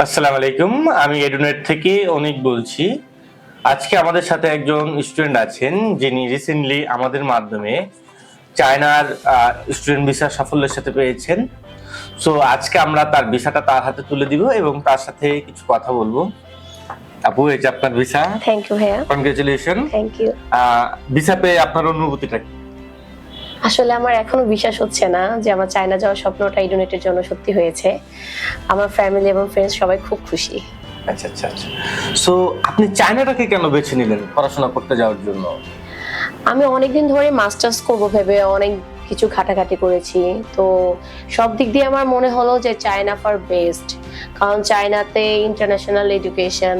আসসালামু আলাইকুম। আমি এডুনেট থেকে অনেক বলছি। আজকে আমাদের সাথে একজন স্টুডেন্ট আছেন যিনি রিসেন্টলি আমাদের মাধ্যমে চায়নার স্টুডেন্ট ভিসা সাফল্যের সাথে পেয়েছেন। সো আজকে আমরা তার ভিসাটা তার হাতে তুলে দিব এবং তার সাথে কিছু কথা বলবো। আপু, এই যে আপনার ভিসা। থ্যাংক ইউ ভাইয়া। কনগ্রাচুলেশন। Thank you. ভিসা পেয়ে আপনার অনুভূতিটা কি? আসলে আমার এখনো বিশ্বাস হচ্ছে না যে আমার চায়না যাওয়ার স্বপ্নটা ইডুনেটের জন্য সত্যি হয়েছে। আমার ফ্যামিলি এবং ফ্রেন্ডস সবাই খুব খুশি। আচ্ছা আচ্ছা আচ্ছা। সো আপনি চায়নাটাকে কেন বেছে নিলেন পড়াশোনা করতে যাওয়ার জন্য? আমি অনেকদিন ধরে মাস্টার্স করবো ভেবে অনেক কিছু ঘাটাঘাটি করেছি। তো সব দিক দিয়ে আমার মনে হলো যে চায়না ফর বেস্ট, কারণ চায়নাতে ইন্টারন্যাশনাল এডুকেশন,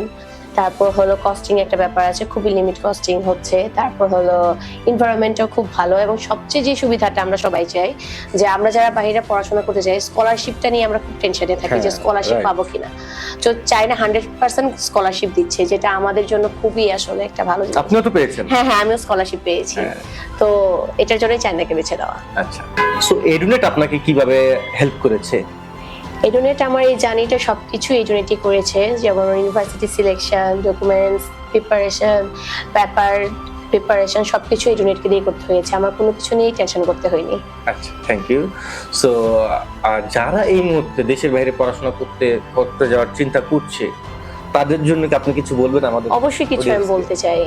তারপর হলো কস্টিং একটা ব্যাপার আছে, খুবই লিমিট কস্টিং হচ্ছে, তারপর হলো এনভায়রনমেন্টটাও খুব ভালো, এবং সবচেয়ে যে সুবিধাটা আমরা সবাই চাই যে আমরা যারা বাইরে পড়াশোনা করতে যাই স্কলারশিপটা নিয়ে আমরা খুব টেনশনে থাকি যে স্কলারশিপ পাবো কিনা। তো চায়না 100% স্কলারশিপ দিচ্ছে, যেটা আমাদের জন্য খুবই আসলে একটা ভালো জিনিস। আপনিও তো পেয়েছেন? হ্যাঁ হ্যাঁ, আমিও স্কলারশিপ পেয়েছি। তো এটার জন্যই চায়নাকে বেছে দেওয়া। আচ্ছা। সো এডুনেট আপনাকে কিভাবে হেল্প করেছে? এডুনেট আমার এই জার্নিটা সবকিছু এডুনেটই করেছে, যেমন university selection, documents preparation, paper preparation সবকিছু এডুনেটকে দিয়ে করতে হয়েছে। আমার কোনো কিছু নিয়েই টেনশন করতে হয়নি। আচ্ছা, থ্যাংক ইউ। সো যারা এই মুহূর্তে দেশের বাইরে পড়াশোনা করতে যাওয়ার চিন্তা করছে তাদের জন্য কি আপনি কিছু বলবেন আমাদের? অবশ্যই কিছু আমি বলতে চাই।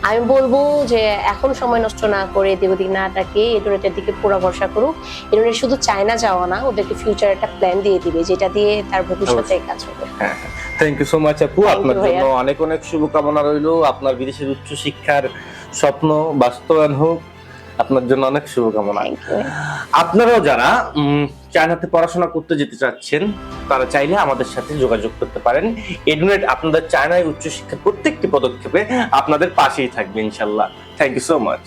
আমি বলবো যে এখন সময় নষ্ট না করে এদিক ওদিক না তাকিয়ে এডুনেটের দিকে পুরো ভরসা করুক। এডুনেট শুধু চায়না যাওয়া না, ওদেরকে ফিউচার একটা প্ল্যান দিয়ে দিবে যেটা দিয়ে তার ভবিষ্যতে কাজ হবে। হ্যাঁ, থ্যাংক ইউ সো মাচ আপু। Thank you, আপনার জন্য ভাইয়া। অনেক অনেক শুভকামনা রইলো। আপনার বিদেশের উচ্চ শিক্ষার স্বপ্ন বাস্তবায়ন হোক। আপনার জন্য অনেক শুভকামনা। Thank you. আপনারাও যারা চায়নাতে পড়াশোনা করতে যেতে চাচ্ছেন তারা চাইলে আমাদের সাথে যোগাযোগ করতে পারেন। এডুনেট আপনাদের চায়নায় উচ্চশিক্ষার প্রত্যেকটি পদক্ষেপে আপনাদের পাশেই থাকবে ইনশাল্লাহ। Thank you so much.